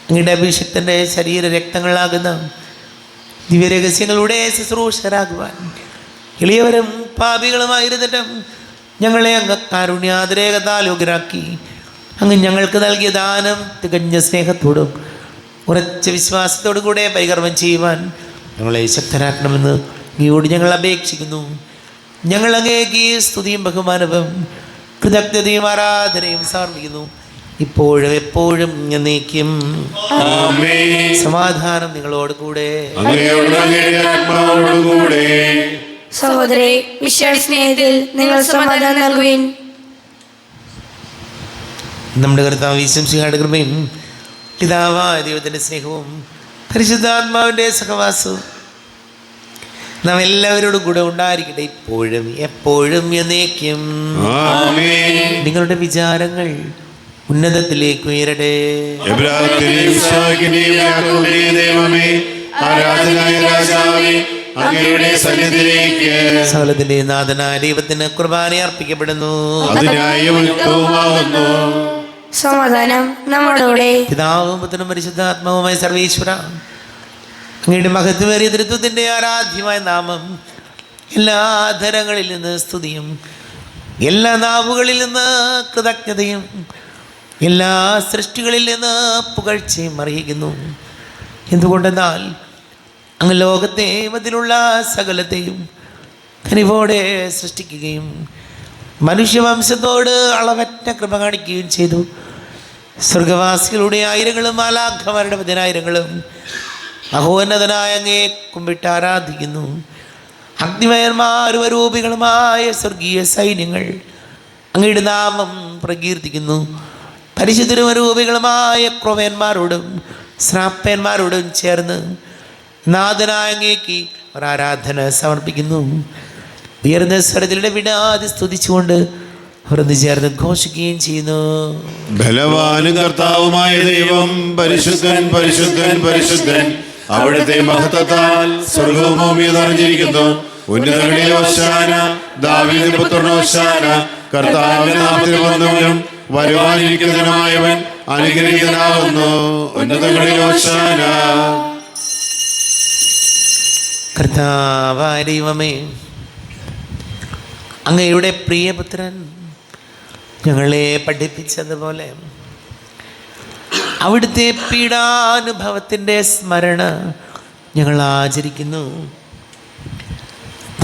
അങ്ങയുടെ അഭിഷിക്തൻ്റെ ശരീര രക്തങ്ങളാകുന്ന ദിവ്യരഹസ്യങ്ങളുടെ ശുശ്രൂഷരാകുവാൻ എളിയവരും പാപികളുമായിരുന്നിട്ടും ഞങ്ങളെ അങ്ങ് കാരുണ്യാതിരേകത്താൽ യോഗ്യരാക്കി. അങ്ങ് ഞങ്ങൾക്ക് നൽകിയ ദാനം തികഞ്ഞ സ്നേഹത്തോടും ഉറച്ച വിശ്വാസത്തോടും കൂടെ പരികർമ്മം ചെയ്യുവാൻ ഞങ്ങളെ ശക്തരാക്കണമെന്ന് അങ്ങയോട് ഞങ്ങൾ അപേക്ഷിക്കുന്നു. ഞങ്ങൾ അങ്ങേക്ക് സ്തുതിയും ബഹുമാനവും കൃതജ്ഞതയും ആരാധനയും സമർപ്പിക്കുന്നു, ഇപ്പോഴും എപ്പോഴും എന്നേക്കും. ആമേൻ. സമാധാനം നിങ്ങളോട് കൂടെ. അങ്ങയോടും അങ്ങയുടെ ആത്മാവോടും കൂടെ. സഹോദരേ, വിശ്വാസ സ്നേഹത്തിൽ നിങ്ങൾ സമാധാനം നൽകുവിൻ. നമ്മുടെ കർത്താവ് ഈശോയുടെ കൃപയും പിതാവായ ദൈവത്തിൻ്റെ സ്നേഹവും പരിശുദ്ധാത്മാവിൻ്റെ സഹവാസവും നാം എല്ലാവരോടും കൂടെ ഉണ്ടായിരിക്കട്ടെ, ഇപ്പോഴും എപ്പോഴും എന്നേക്കും. ആമേൻ. നിങ്ങളുടെ വിചാരങ്ങൾ ഉന്നതത്തിലേക്ക് ഉയരട്ടെ. എബ്രാഹിമിന്റെയും ഇസ്ഹാക്കിന്റെയും യാക്കോബിന്റെയും ദൈവമേ, ആരാധനായ രാജാവേ, അങ്ങയുടെ സന്നിധിയിലേക്ക് സകലത്തിന്റെ നാഥനായ ദൈവത്തിന് കുർബാന അർപ്പിക്കപ്പെടുന്നു. അതിനായി യുക്തവുമാകുന്നു. സമാധാനം നമ്മോടുകൂടെ. പിതാവും പുത്രനും പരിശുദ്ധാത്മാവുമായ സർവേശ്വര, അങ്ങയുടെ മഹത്വമേറിയ തൃത്വത്തിൻ്റെ ആരാധ്യമായ നാമം എല്ലാ ധരങ്ങളിൽ നിന്ന് സ്തുതിയും എല്ലാ നാവുകളിൽ നിന്ന് കൃതജ്ഞതയും എല്ലാ സൃഷ്ടികളിൽ നിന്ന് പുകഴ്ചയും അർഹിക്കുന്നു. എന്തുകൊണ്ടെന്നാൽ അങ്ങ് ലോകത്തെ അതിലുള്ള സകലത്തെയും കനിവോടെ സൃഷ്ടിക്കുകയും മനുഷ്യവംശത്തോട് അളവറ്റ കൃപ കാണിക്കുകയും ചെയ്തു. സ്വർഗവാസികളുടെ ആയിരങ്ങളും മാലാഖമാരുടെ പതിനായിരങ്ങളും മഹോന്നതനായ അങ്ങയെ കുമ്പിട്ട് ആരാധിക്കുന്നു. അഗ്നിമയന്മാരും അരൂപികളുമായ സ്വർഗീയ സൈന്യങ്ങൾ അങ്ങയുടെ നാമം പ്രകീർത്തിക്കുന്നു. പരിശുദ്ധരും അരൂപികളുമായ ക്രോവേന്മാരോടും ശ്രാപ്പന്മാരോടും ചേർന്ന് നാഥനായ അങ്ങേക്ക് ഒരാരാധന സമർപ്പിക്കുന്നു. ഉയർന്ന സ്വരത്തിലൂടെ വിടാതെ സ്തുതിച്ചുകൊണ്ട് അവർ ചേർന്ന് ഘോഷിക്കുകയും ചെയ്യുന്നു. ബലവാനും കർത്താവുമായ ദൈവം പരിശുദ്ധൻ പരിശുദ്ധൻ പരിശുദ്ധൻ. അവിടുത്തെ മഹത്വത്താൽ സ്വർഗവും ഭൂമിയും നിറഞ്ഞിരിക്കുന്നു. ഉന്നതങ്ങളിൽ ഹോശാന, ദാവീദിന്റെ പുത്രൻ ഹോശാന. കർത്താവിന്റെ നാമത്തിൽ വന്നവനും വരുവാനിരിക്കുന്നവനായവൻ അനുഗ്രഹീതനാകുന്നു. ഉന്നതങ്ങളിൽ ഹോശാന. കർത്താവായ ദൈവമേ, അങ്ങയുടെ പ്രിയപുത്രൻ ഞങ്ങളെ പഠിപ്പിച്ചതുപോലെ അവിടുത്തെ പീഡാനുഭവത്തിൻ്റെ സ്മരണ ഞങ്ങൾ ആചരിക്കുന്നു.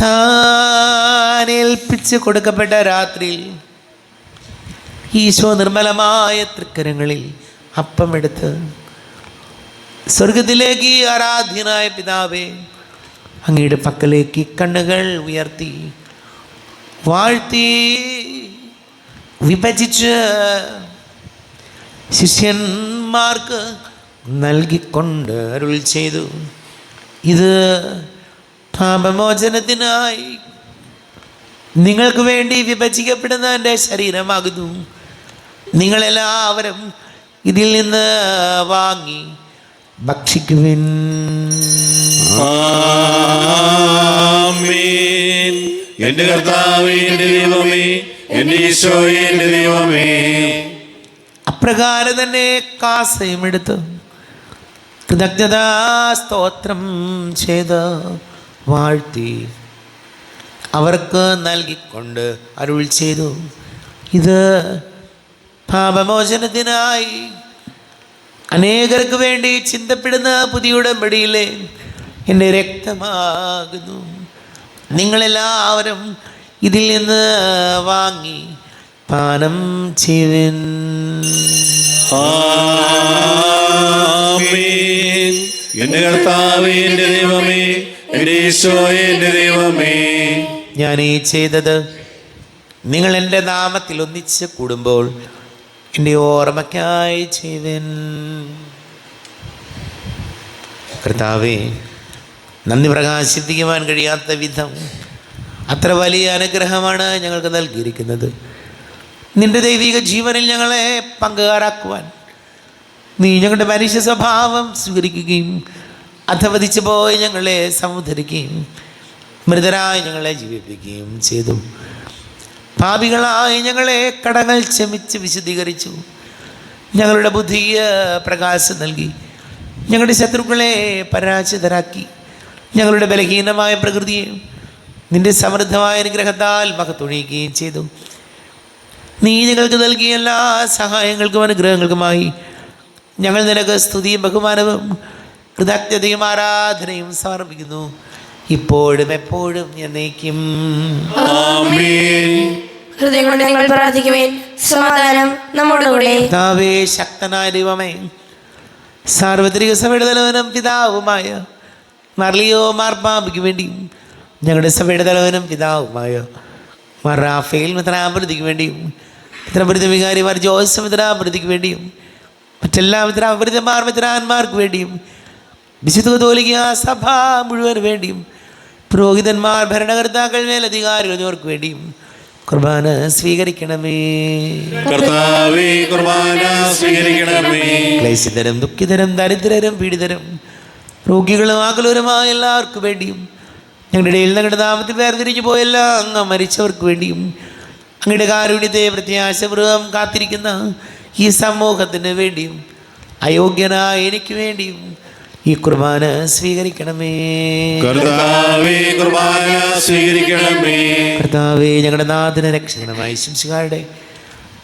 താൻ ഏൽപ്പിച്ച് കൊടുക്കപ്പെട്ട രാത്രിയിൽ ഈശോ നിർമ്മലമായ തൃക്കരങ്ങളിൽ അപ്പമെടുത്ത് സ്വർഗത്തിലേക്ക് ആരാധ്യനായ പിതാവേ, അങ്ങയുടെ പക്കലേക്ക് കണ്ണുകൾ ഉയർത്തി വാഴ്ത്തി വിഭജിച്ച് ശിഷ്യന്മാർക്ക് നൽകിക്കൊണ്ട് അരുൾ ചെയ്തു, ഇത് പാപമോചനത്തിനായി നിങ്ങൾക്ക് വേണ്ടി വിഭജിക്കപ്പെടുന്ന എൻ്റെ ശരീരമാകുന്നു. നിങ്ങളെല്ലാവരും ഇതിൽ നിന്ന് വാങ്ങി ഭക്ഷിക്കുവിൻ. ആമേൻ. എന്റെ കർത്താവേ, എന്റെ ദൈവമേ, എന്റെ ഈശോയേ, എന്റെ ദൈവമേ. അപ്രകാരം തന്നെ കാസയും എടുത്ത് കൃതജ്ഞതാ സ്തോത്രം ചെയ്ത് വാഴ്ത്തി അവർക്ക് നൽകിക്കൊണ്ട് അരുൾ ചെയ്തു, ഇത് പാപമോചനത്തിനായി അനേകർക്ക് വേണ്ടി ചിന്തപ്പെടുന്ന പുതിയ ഉടമ്പടിയിലെ എൻ്റെ രക്തമാകുന്നു. നിങ്ങളെല്ലാവരും ഇതിൽ നിന്ന് വാങ്ങി പാനം ചെയ്യുവിൻ. ആമേൻ. എന്റെ കർത്താവേ, എന്റെ ദൈവമേ, എന്റെ ഈശോയേ, എന്റെ ദൈവമേ. ഞാൻ ഈ ചെയ്തത് നിങ്ങൾ എൻ്റെ നാമത്തിൽ ഒന്നിച്ച് കൂടുമ്പോൾ എൻ്റെ ഓർമ്മയ്ക്കായി ചെയ്യുവിൻ. കർത്താവേ, നന്ദി പ്രകാശിപ്പിക്കുവാൻ കഴിയാത്ത വിധം അത്ര വലിയ അനുഗ്രഹമാണ് ഞങ്ങൾക്ക് നൽകിയിരിക്കുന്നത്. നിന്റെ ദൈവിക ജീവനിൽ ഞങ്ങളെ പങ്കുകാരാക്കുവാൻ നീ ഞങ്ങളുടെ മനുഷ്യ സ്വഭാവം സ്വീകരിക്കുകയും അധവധിച്ചു പോയി ഞങ്ങളെ സമുദ്ധരിക്കുകയും മൃതരായി ഞങ്ങളെ ജീവിപ്പിക്കുകയും ചെയ്തു. പാപികളായി ഞങ്ങളെ കടങ്ങൾ ക്ഷമിച്ച് വിശദീകരിച്ചു. ഞങ്ങളുടെ ബുദ്ധിയെ പ്രകാശം നൽകി ഞങ്ങളുടെ ശത്രുക്കളെ പരാജിതരാക്കി. ഞങ്ങളുടെ ബലഹീനമായ പ്രകൃതിയെ നിന്റെ സമൃദ്ധമായ അനുഗ്രഹത്താൽ മഹത്തൊഴിയുകയും ചെയ്തു. നീ ഞങ്ങൾക്ക് നൽകിയ എല്ലാ സഹായങ്ങൾക്കും അനുഗ്രഹങ്ങൾക്കുമായി ഞങ്ങൾ നിനക്ക് സ്തുതിയും ബഹുമാനവും കൃതജ്ഞതയും ആരാധനയും സമർപ്പിക്കുന്നു, ഇപ്പോഴും എപ്പോഴും എന്നേക്കും. ആമേൻ. ഹൃദയം കൊണ്ട് ഞങ്ങൾ പ്രാർത്ഥിക്കുവേൻ. സമാധാനം നമ്മോടുകൂടെ. കർത്താവേ, ശക്തനായ ദൈവമേ, സാർവത്രിക സഭയുടെ തലവനും പിതാവുമായ മർലിയോ മാർപ്പാപ്പയ്ക്ക് വേണ്ടിയും ഞങ്ങളുടെ സഭയുടെ തലവനും പിതാവുമായ മാർ റാഫേൽ മിത്രാപ്രതിക്ക് വേണ്ടിയും മിത്രാപ്രതി വികാരിമാർ ജോസഫ് മിത്രാപ്രതിക്ക് വേണ്ടിയും മറ്റെല്ലാ മിത്രാപ്രതിമാർ മിത്രാന്മാർക്ക് വേണ്ടിയും വിശുദ്ധ കത്തോലിക്ക സഭ മുഴുവൻ വേണ്ടിയും പുരോഹിതന്മാർ, ഭരണകർത്താക്കൾ, മേലധികാരികൾ എന്നിവർക്ക് വേണ്ടിയും കുർബാന സ്വീകരിക്കണമേ. കർത്താവേ, കുർബാന സ്വീകരിക്കണമേ. ക്ലേശിതരും ദുഃഖിതരും ദരിദ്രരും പീഡിതരും രോഗികളും ആകുലരുമായ എല്ലാവർക്കും വേണ്ടിയും ഞങ്ങളുടെ ഇടയിൽ ഞങ്ങളുടെ നാമത്തിൽ വേർതിരിഞ്ഞു പോയെല്ലാം അങ്ങ് മരിച്ചവർക്ക് വേണ്ടിയും അങ്ങയുടെ കാരുണ്യത്തെ പ്രത്യാശപൂർവ്വം കാത്തിരിക്കുന്ന ഈ സമൂഹത്തിന് വേണ്ടിയും അയോഗ്യനായ എനിക്ക് വേണ്ടിയും ഈ കുർബാന സ്വീകരിക്കണമേ. കർത്താവേ, കുർബാന സ്വീകരിക്കണമേ. കർത്താവേ, ഞങ്ങളുടെ നാഥന രക്ഷകനുമായ ശംശികാരുടെ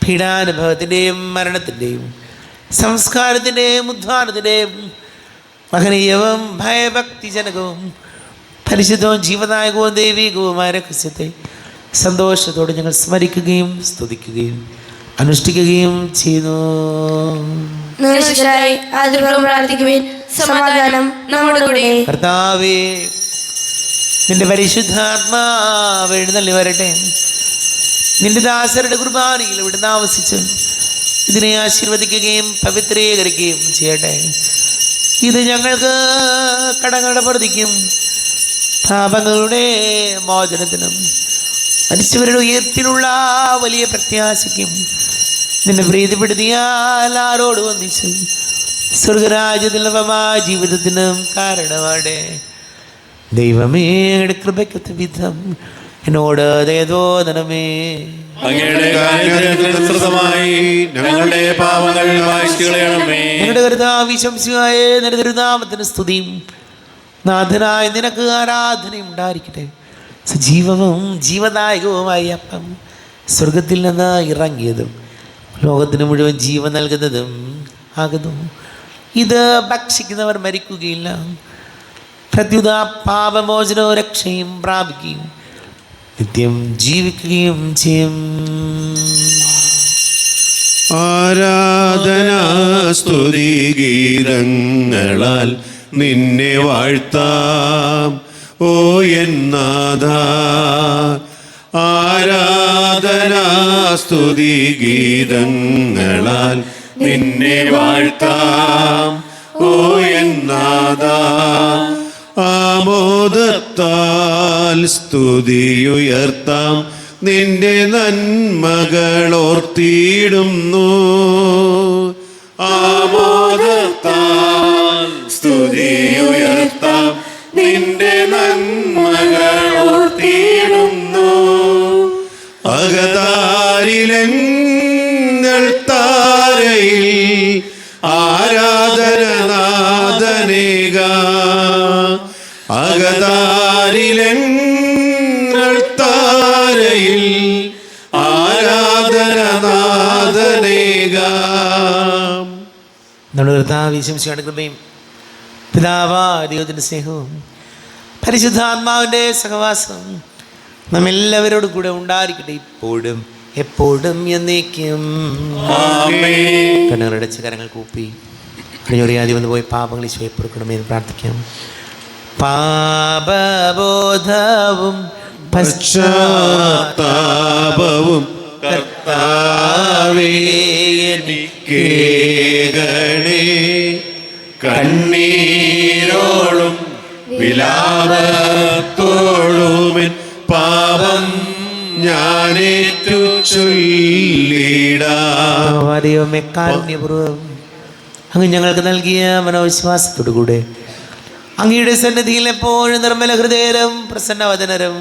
പീഡാനുഭവത്തിൻ്റെയും മരണത്തിൻ്റെയും സംസ്കാരത്തിൻ്റെയും ഉദ്ധാനത്തിൻ്റെയും മഹനീയവും ഭയഭക്തിജനകവും പരിശുദ്ധവും ജീവനായകവും ദൈവികവുമായ രഹസ്യത്തെ സന്തോഷത്തോടെ ഞങ്ങൾ സ്മരിക്കുകയും സ്തുതിക്കുകയും അനുഷ്ഠിക്കുകയും ചെയ്യുന്നു. നിർശിഷ്ടരായി ആദരപൂർവ്വം പ്രാർത്ഥിക്കുവേൻ. സമാധാനം നമ്മോടുകൂടെ. കർത്താവേ, നിന്റെ പരിശുദ്ധാത്മാവ് എഴുന്നള്ളി വരട്ടെ. നിന്റെ ദാസരുടെ കുർബാനയിൽ ഇവിടുന്ന് ആവസിച്ച് ഇതിനെ ആശീർവദിക്കുകയും പവിത്രീകരിക്കുകയും ചെയ്യട്ടെ. ഇത് ഞങ്ങൾക്ക് കടങ്ങളുടെ പ്രതിക്കും പാപങ്ങളുടെ മോചനത്തിനും മരിച്ചവരുടെ ഉയർത്തിലുള്ള വലിയ പ്രത്യാശയ്ക്കും നിന്നെ പ്രീതിപ്പെടുത്തിയാൽ ആരോട് വന്നിച്ച് സ്വർഗരാജ്യത്തിൽ നവമായ ജീവിതത്തിനും കാരണമാടെ. ദൈവമേ, കൃപയ്ക്കൊത്ത വിധം എന്നോട് ദയതോന്നണമേ. അങ്ങയുടെ കാര്യാനുസൃതമായി ഞങ്ങളുടെ പാപങ്ങൾ മായ്ച്ചു കളയണമേ. ഞങ്ങളുടെ കർത്താവ് ശംസിയായ നിന്റെ തിരുനാമത്തിന് സ്തുതിയും നാഥനായ നിനക്ക് ആരാധനയും ഉണ്ടായിരിക്കട്ടെ. സജീവവും ജീവദായകവുമായ അപ്പം സ്വർഗത്തിൽ നിന്ന് ഇറങ്ങിയതും ലോകത്തിന് മുഴുവൻ ജീവൻ നൽകുന്നതും ആകുന്നു. ഇത് ഭക്ഷിക്കുന്നവർ മരിക്കുകയില്ല, പ്രത്യുത പാപമോചനവും രക്ഷയും പ്രാപിക്കുകയും നിത്യം ജീവിക്കുകയും ചെയ്യും. ആരാധനാ സ്തുതി ഗീതങ്ങളാൽ നിന്നെ വാഴ്ത്താം ഓ എന്നാഥ. ആരാധനാ സ്തുതി ഗീതങ്ങളാൽ നിന്നെ വാഴ്ത്താം ഓ എന്നാഥ. ആമോദത്താൽ സ്തുതിയുയർത്താം നിന്റെ നന്മകളോർത്തിയിടുന്നു. ആമോദത്താൽ സ്തുതിയുയർത്താം നിന്റെ നന്മകളോർത്തിയിടുന്നു. അകതാരിലെങ്ങൾ താരയിൽ ആരാധനനാഥനേക. അകതാരിലെങ്ങൾ താരയിൽ ആരാധനനാഥനേക. നമ്മുടെ കർത്താവ് ശംസിയുടെ കൃപയും പിതാവായ ദൈവത്തിൻ്റെ സ്നേഹവും പരിശുദ്ധാത്മാവിൻ്റെ സഹവാസം നമ്മെല്ലാവരോടും കൂടെ ഉണ്ടായിരിക്കട്ടെ, ഇപ്പോഴും എപ്പോഴും എന്നേക്കും. കണ്ണുകളടച്ച് കരങ്ങൾ കൂപ്പി കണിയൊറിയാതെ വന്ന് പോയി പാപങ്ങൾ ഈശോയെ പൊറുക്കണമെന്ന് പ്രാർത്ഥിക്കാം. പാപബോധവും പശ്ചാത്താപവും കർത്താവേ എനിക്കേകണേ. കണ്ണീരോളും വിലാപത്തോളുമെൻ പാപം ഞാനേറ്റു ചൊല്ലിടാം. ദൈവമേ, കാരുണ്യപൂർവ്വം അങ്ങ് ഞങ്ങൾക്ക് നൽകിയ മനോവിശ്വാസത്തോടുകൂടെ അങ്ങയുടെ സന്നിധിയിൽ എപ്പോഴും നിർമ്മല ഹൃദയരും പ്രസന്നവദനരും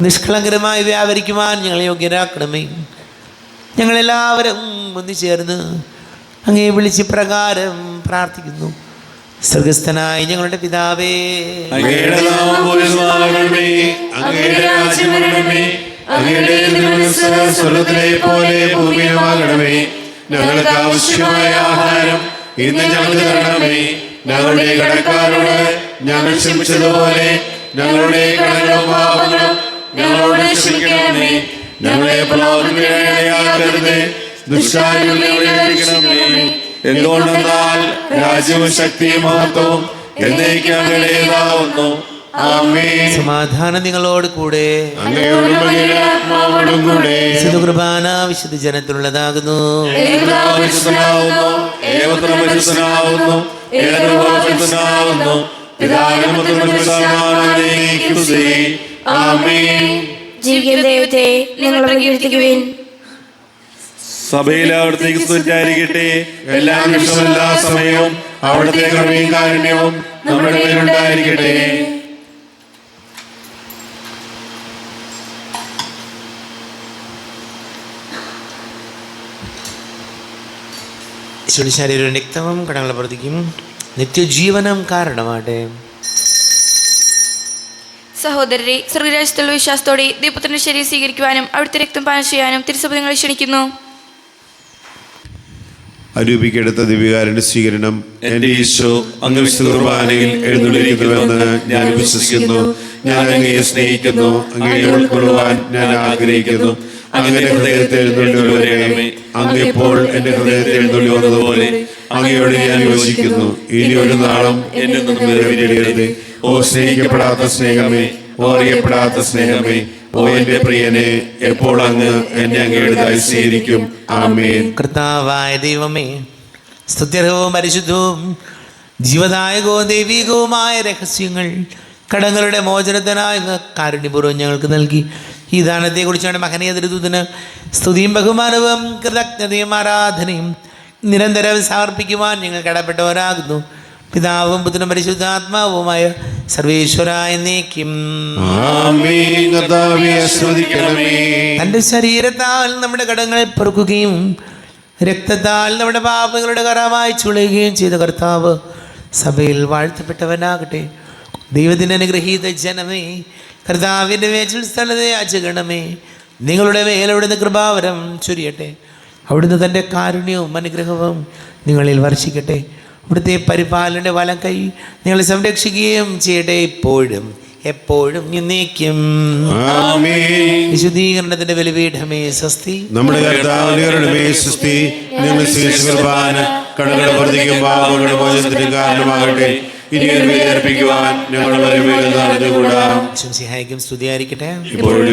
നിഷ്കളങ്കരമായി വ്യാപരിക്കുവാൻ ഞങ്ങളെ യോഗ്യരാക്കണമേ. ഞങ്ങളെല്ലാവരും ഒന്നുചേർന്ന് അങ്ങയെ വിളിച്ച് പ്രകാരം പ്രാർത്ഥിക്കുന്നു. സ്വർഗസ്ഥനായ ഞങ്ങളുടെ പിതാവേ, അങ്ങയുടെ നാമം പൂജിതമാകണമേ. അങ്ങയുടെ രാജ്യം വരണമേ. അങ്ങയുടെ തിരുമനസ്സ് സ്വർഗ്ഗത്തിലെ പോലെ ഭൂമിയിലുമാകണമേ. ഞങ്ങൾക്ക് ആവശ്യമായ ആഹാരം ഇന്ന് ഞങ്ങൾക്ക് തരണമേ. ഞങ്ങളുടെ കടക്കാരോട് ഞങ്ങൾ ക്ഷമിച്ചതുപോലെ ഞങ്ങളുടെ കടങ്ങളും പാപങ്ങളും ഞങ്ങളോട് ക്ഷമിക്കണമേ. ഞങ്ങളെ പ്രലോഭനത്തിനിടയാക്കരുതേ, ദുഷ്ടാരൂപിയിൽ രക്ഷിക്കണമേ. എന്തുകൊണ്ടെന്നാൽ രാജ്യവും ശക്തിയും മഹത്വവും എന്നേക്കും അങ്ങയുടേതാവുന്നു. ആമേൻ. സമാധാനം നിങ്ങളോട് കൂടെ. അങ്ങയോടും അങ്ങയുടെ ആത്മാവോടും കൂടെ. വിശുദ്ധ കുർബാന വിശുദ്ധ ജനത്തിനുള്ളതാകുന്നു. ഏകപിതാവ് പരിശുദ്ധനാവുന്നു, ഏകപുത്രൻ പരിശുദ്ധനാവുന്നു, ഏകരൂപം പരിശുദ്ധനാവുന്നു. പിതാവിനും പുത്രനും പരിശുദ്ധാത്മാവിനും സ്തുതി. ആമേൻ. ജീവിക്കുന്ന ദൈവത്തെ നിങ്ങൾ പ്രകീർത്തിക്കുവിൻ. സഭയിൽ അവിടത്തേക്ക് സ്തുതിയായിരിക്കട്ടെ. എല്ലാ നിമിഷവും എല്ലാ സമയവും അവിടുത്തെ കൃപയും കാരുണ്യവും നമ്മുടെ മേലുണ്ടായിരിക്കട്ടെ. ഈശോയുടെ ശരീരവും രക്തവും കടങ്ങളെ പ്രവർത്തിക്കും നിത്യജീവനം കാരണമാട്ടെ. സഹോദരരെ, സ്വർഗരാജ്യത്തുള്ള വിശ്വാസത്തോടെ ദൈവപുത്രന്റെ ശരീരം സ്വീകരിക്കുവാനും അവിടുത്തെ രക്തം പാനം ചെയ്യാനും തിരുസഭ നിങ്ങളെ ക്ഷണിക്കുന്നു. അരൂപിക്കെടുത്ത ദിവ്യകാരുണ്യ സ്വീകരണം. എന്റെ ഈശോ അങ്ങ് വിശുദ്ധ കുർബാനയിൽ എഴുന്നള്ളിരിക്കുന്നുവെന്ന് ഞാൻ വിശ്വസിക്കുന്നു. ഞാൻ അങ്ങയെ സ്നേഹിക്കുന്നു. അങ്ങയെ ഉൾക്കൊള്ളുവാൻ ഞാൻ ആഗ്രഹിക്കുന്നു. അങ്ങനെ ഹൃദയത്തെ എഴുന്നള്ളി വരണമേ. അങ്ങ് ഇപ്പോൾ എന്റെ ഹൃദയത്തെ എഴുന്നള്ളി വന്നതുപോലെ അങ്ങയോട് ഞാൻ യോജിക്കുന്നു. ഇനി ഒരു നാളും എന്നെ നിന്നും വേർപിരിയരുതേ. ഓ സ്നേഹിക്കപ്പെടാത്ത സ്നേഹമേ, ഓ അറിയപ്പെടാത്ത സ്നേഹമേ, ഓ എന്റെ പ്രിയനെ, എപ്പോൾ അങ്ങ് എന്നെ അങ്ങയുടേതായി സ്വീകരിക്കും. ആമേൻ. കർത്താവായ ദൈവമേ, സ്തുത്യർഹവും പരിശുദ്ധവും ജീവദായകവും ദൈവികവുമായ രഹസ്യങ്ങൾ കടങ്ങളുടെ മോചനത്തിനായി അങ്ങ് കാരുണ്യപൂർവ്വം ഞങ്ങൾക്ക് നൽകി. ഈ ദാനത്തെക്കുറിച്ചാണ് മഹനീയ ദൂതന് സ്തുതിയും ബഹുമാനവും കൃതജ്ഞതയും ആരാധനയും നിരന്തരം സമർപ്പിക്കുവാൻ ഞങ്ങൾ കടപ്പെട്ടവരാകുന്നു. പിതാവും പുത്രനും പരിശുദ്ധാത്മാവുമായ സർവേശ്വര എന്നേക്കും. ആമേൻ. കർത്താവേ, ആശീർവദിക്കണമേ. തൻ്റെ ശരീരത്താൽ നമ്മുടെ കടങ്ങൾ പൊറുക്കുകയും രക്തത്താൽ നമ്മുടെ പാപങ്ങളുടെ കറ മായ്ച്ചുളയുകയും ചെയ്ത കർത്താവ് സഭയിൽ വാഴ്ത്തപ്പെട്ടവനാകട്ടെ. ദൈവത്തിൻ്റെ അനുഗ്രഹീത ജനമേ, കർത്താവിൻ്റെ മേച്ചിൽ സ്ഥലത്തെ യാചകണമേ. നിങ്ങളുടെ മേലവിടുന്ന് കൃപാവരം ചൊരിയട്ടെ. അവിടുന്ന് തൻ്റെ കാരുണ്യവും അനുഗ്രഹവും നിങ്ങളിൽ വർഷിക്കട്ടെ. അവിടുത്തെ പരിപാലനയുടെ വലം കൈ നിങ്ങളെ സംരക്ഷിക്കുകയും ചെയ്യട്ടെ, ഇപ്പോഴും എപ്പോഴും എന്നേക്കും. ആമേൻ. വിശുദ്ധീകരണത്തിന്റെ ബലിപീഠമേ സ്വസ്തി. നമ്മുടെ കർത്താവിന്റെ സ്വസ്തി. നിങ്ങൾ സ്വീകരിച്ച കുർബാന കടങ്ങളുടെ പ്രവർത്തിക്കും പാപങ്ങളുടെ മോചനത്തിന് കാരണമാകട്ടെ. ഇനി അർപ്പിക്കുവാൻ ഞങ്ങൾ അറിഞ്ഞുകൂടാ. ശംസിഹായിക്കും സ്തുതിയായിരിക്കട്ടെ. ഇപ്പോഴും